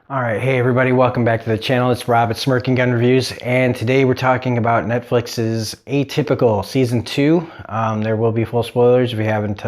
All right, hey everybody, welcome back to the channel. It's Rob at Smirking Gun Reviews, and today we're talking about Netflix's Atypical Season 2. There will be full spoilers if you haven't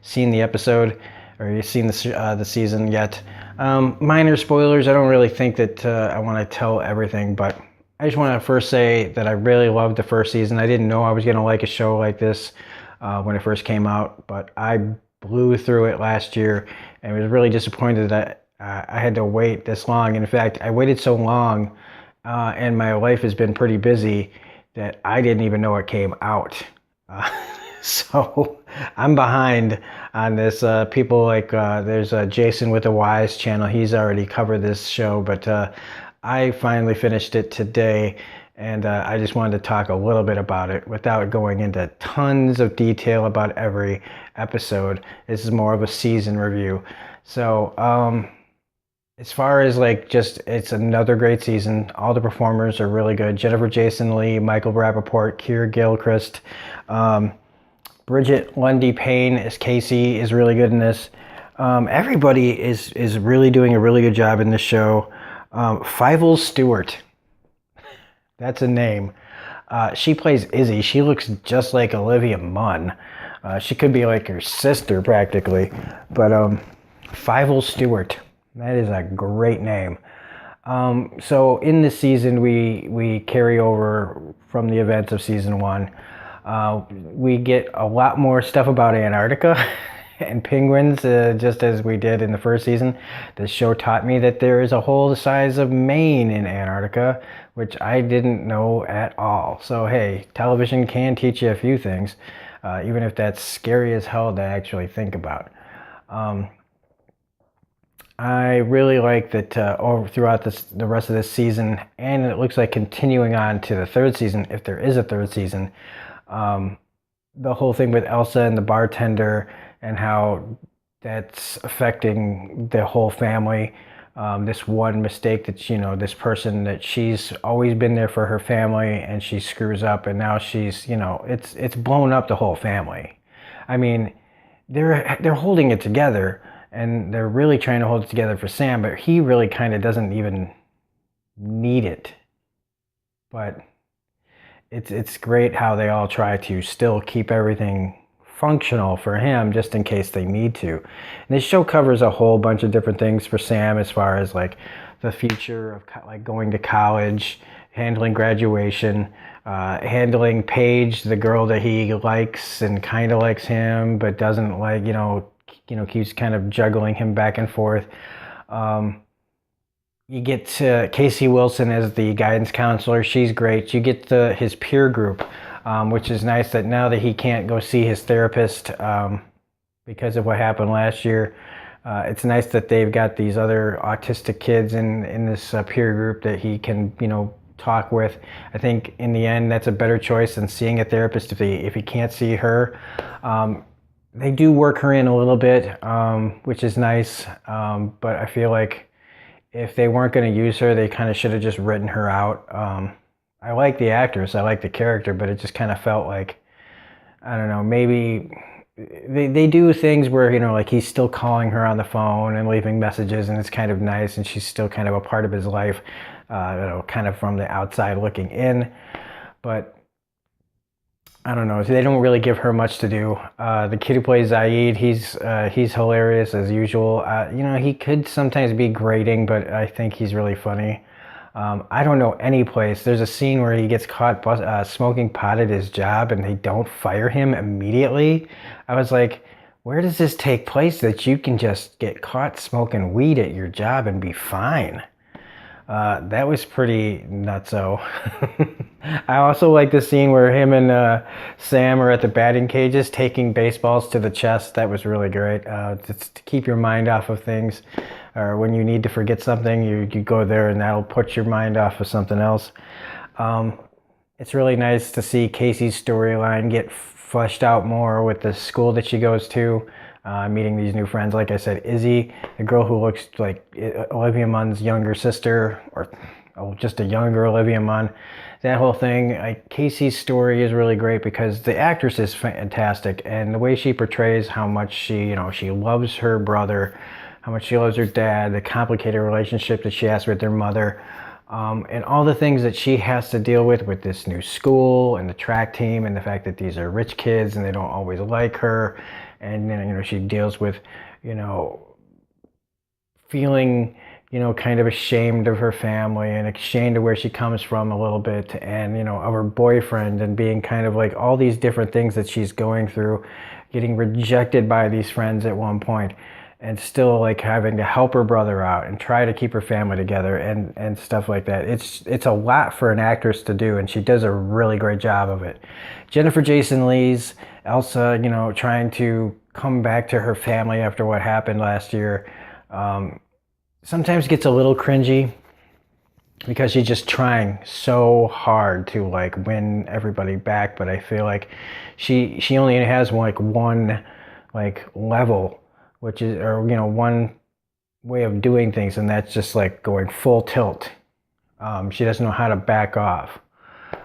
seen the episode or you've seen the season yet. Minor spoilers. I don't really think that I want to tell everything, but I just want to first say that I really loved the first season. I didn't know I was going to like a show like this when it first came out, but I blew through it last year and was really disappointed that I had to wait this long. In fact, I waited so long and my life has been pretty busy that I didn't even know it came out. Uh, so I'm behind on this. People like, there's Jason with the Wise channel. He's already covered this show, but I finally finished it today. And I just wanted to talk a little bit about it without going into tons of detail about every episode. This is more of a season review. So, as far as it's another great season. All the performers are really good. Jennifer Jason Leigh, Michael Rappaport, Keir Gilchrist, Bridget Lundy Payne as Casey is really good in this. Everybody is really doing a really good job in this show. Fievel Stewart, that's a name. She plays Izzy. She looks just like Olivia Munn. She could be like her sister practically, but Fievel Stewart. That is a great name. So in this season, we carry over from the events of season 1. We get a lot more stuff about Antarctica and penguins, just as we did in the first season. The show taught me that there is a hole the size of Maine in Antarctica, which I didn't know at all. So hey, television can teach you a few things, even if that's scary as hell to actually think about. I really like that throughout the rest of this season, and it looks like continuing on to the third season, if there is a third season, the whole thing with Elsa and the bartender and how that's affecting the whole family. This one mistake that, this person that she's always been there for her family and she screws up, and now she's, it's blown up the whole family. I mean, they're holding it together. And they're really trying to hold it together for Sam, but he really kind of doesn't even need it. But it's great how they all try to still keep everything functional for him, just in case they need to. And this show covers a whole bunch of different things for Sam, as far as like the future of going to college, handling graduation, handling Paige, the girl that he likes and kind of likes him, but doesn't like, keeps kind of juggling him back and forth. You get Casey Wilson as the guidance counselor. She's great. You get his peer group, which is nice that now that he can't go see his therapist because of what happened last year, it's nice that they've got these other autistic kids in this peer group that he can, talk with. I think in the end, that's a better choice than seeing a therapist if he can't see her. They do work her in a little bit, which is nice, but I feel like if they weren't going to use her, they kind of should have just written her out. I like the actress, I like the character, but it just kind of felt like, I don't know, maybe they do things where, like he's still calling her on the phone and leaving messages, and it's kind of nice, and she's still kind of a part of his life, kind of from the outside looking in, but I don't know. They don't really give her much to do. The kid who plays Zaid, he's hilarious as usual. He could sometimes be grating, but I think he's really funny. I don't know any place. There's a scene where he gets caught smoking pot at his job, and they don't fire him immediately. I was like, where does this take place that you can just get caught smoking weed at your job and be fine? That was pretty nutso. I also like the scene where him and Sam are at the batting cages taking baseballs to the chest. That was really great. Just to keep your mind off of things, or when you need to forget something, you go there and that'll put your mind off of something else. It's really nice to see Casey's storyline get fleshed out more with the school that she goes to. Meeting these new friends, like I said, Izzy, the girl who looks like Olivia Munn's younger sister, or just a younger Olivia Munn. That whole thing, Casey's story is really great because the actress is fantastic, and the way she portrays how much she loves her brother, how much she loves her dad, the complicated relationship that she has with their mother, and all the things that she has to deal with this new school and the track team, and the fact that these are rich kids and they don't always like her, and she deals with feeling kind of ashamed of her family and ashamed of where she comes from a little bit, and of her boyfriend, and being kind of like all these different things that she's going through, getting rejected by these friends at one point, and still like having to help her brother out and try to keep her family together and stuff like that. It's a lot for an actress to do, and she does a really great job of it. Jennifer Jason Leigh's Elsa, trying to come back to her family after what happened last year, sometimes gets a little cringy because she's just trying so hard to like win everybody back. But I feel like she only has one level, which is, or one way of doing things, and that's just like going full tilt. She doesn't know how to back off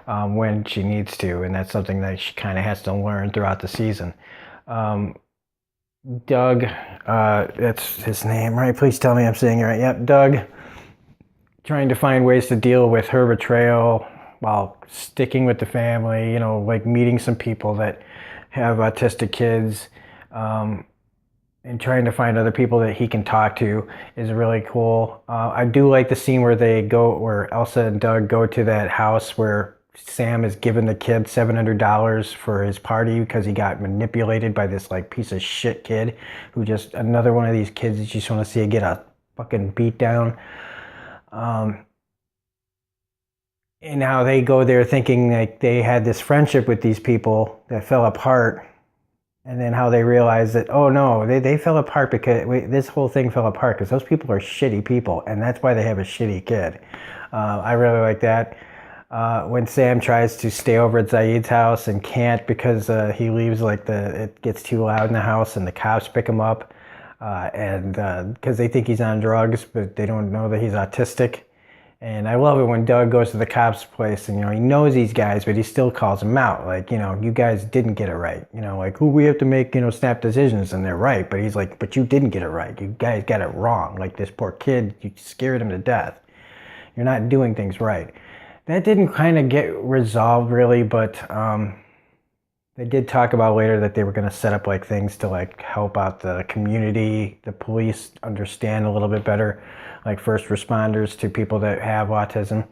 when she needs to, and that's something that she kind of has to learn throughout the season. Doug, that's his name, right? Please tell me I'm saying it right. Yep, Doug, trying to find ways to deal with her betrayal while sticking with the family, like meeting some people that have autistic kids, and trying to find other people that he can talk to is really cool. I do like the scene where Elsa and Doug go to that house where Sam has given the kid $700 for his party because he got manipulated by this like piece of shit kid who just, another one of these kids that you just want to see get a fucking beat down. And how they go there thinking like they had this friendship with these people that fell apart, and then how they realize that, oh no, they fell apart because this whole thing fell apart because those people are shitty people, and that's why they have a shitty kid. I really like that. When Sam tries to stay over at Zaid's house and can't because he leaves, it gets too loud in the house and the cops pick him up, and because they think he's on drugs, but they don't know that he's autistic. And I love it when Doug goes to the cops' place and, he knows these guys, but he still calls them out. Like, you guys didn't get it right. Like, we have to make, snap decisions, and they're right. But he's like, but you didn't get it right. You guys got it wrong. Like, this poor kid, you scared him to death. You're not doing things right. That didn't kind of get resolved really, but they did talk about later that they were going to set up like things to like help out the community, the police understand a little bit better, like first responders to people that have autism.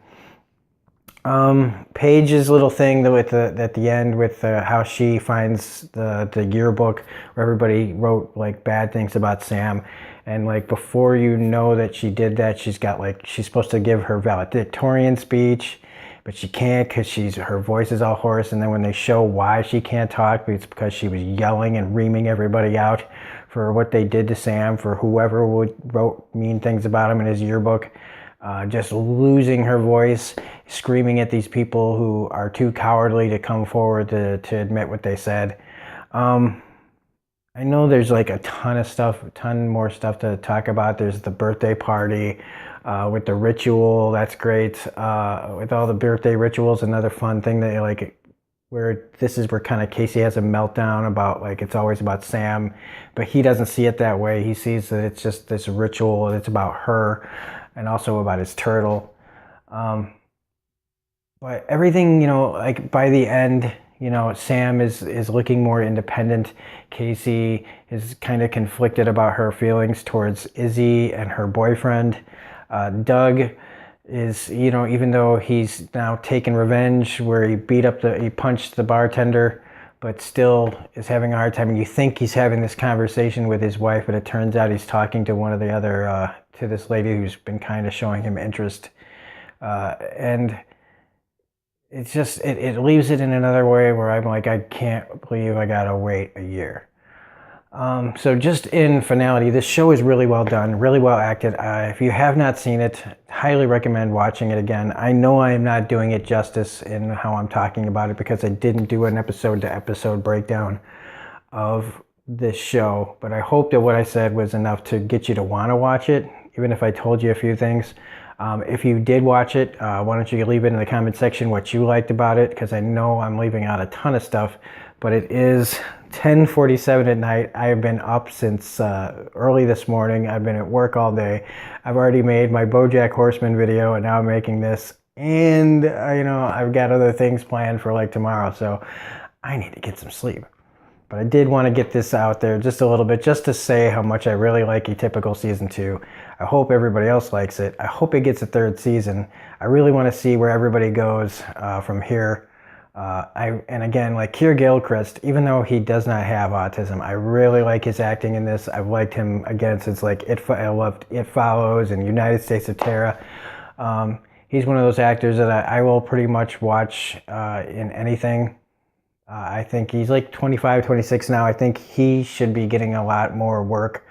Paige's little thing at the end with how she finds the yearbook where everybody wrote like bad things about Sam, and like before you know that she did that, she's supposed to give her valedictorian speech, but she can't because her voice is all hoarse. And then when they show why she can't talk, it's because she was yelling and reaming everybody out for what they did to Sam, for whoever wrote mean things about him in his yearbook, just losing her voice, screaming at these people who are too cowardly to come forward to admit what they said. I know there's like a ton more stuff to talk about. There's the birthday party with the ritual. That's great. With all the birthday rituals, another fun thing that where kind of Casey has a meltdown about like it's always about Sam, but he doesn't see it that way. He sees that it's just this ritual and it's about her and also about his turtle. But everything, like by the end, Sam is looking more independent. Casey is kind of conflicted about her feelings towards Izzy and her boyfriend. Doug is, even though he's now taken revenge where he punched the bartender, but still is having a hard time. And you think he's having this conversation with his wife, but it turns out he's talking to one of the other, to this lady who's been kind of showing him interest. And it's just, it leaves it in another way where I'm like, I can't believe I gotta wait a year. So just in finality, this show is really well done, really well acted. If you have not seen it, highly recommend watching it again. I know I am not doing it justice in how I'm talking about it because I didn't do an episode-to-episode breakdown of this show, but I hope that what I said was enough to get you to want to watch it, even if I told you a few things. If you did watch it, why don't you leave it in the comment section what you liked about it, because I know I'm leaving out a ton of stuff, but it is 10:47 at night. I have been up since early this morning. I've been at work all day. I've already made my BoJack Horseman video, and now I'm making this. And I've got other things planned for like tomorrow, so I need to get some sleep. But I did want to get this out there just a little bit, just to say how much I really like Atypical Season 2. I hope everybody else likes it. I hope it gets a third season. I really want to see where everybody goes from here. And again, like Keir Gilchrist, even though he does not have autism, I really like his acting in this. I've liked him again since like I loved It Follows and United States of Terror. He's one of those actors that I will pretty much watch in anything. I think he's like 25, 26 now. I think he should be getting a lot more work.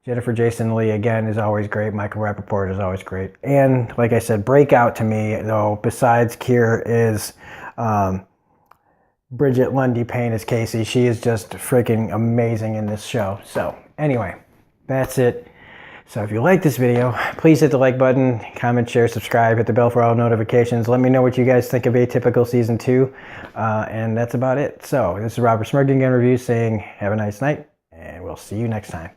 Jennifer Jason Leigh, again, is always great. Michael Rappaport is always great. And like I said, breakout to me, though, besides Keir, is Bridget Lundy Payne as Casey. She is just freaking amazing in this show. So anyway, that's it. So if you like this video, please hit the like button, comment, share, subscribe, hit the bell for all notifications. Let me know what you guys think of Atypical Season 2. And that's about it. So this is Robert Smurgin Review saying have a nice night, and we'll see you next time.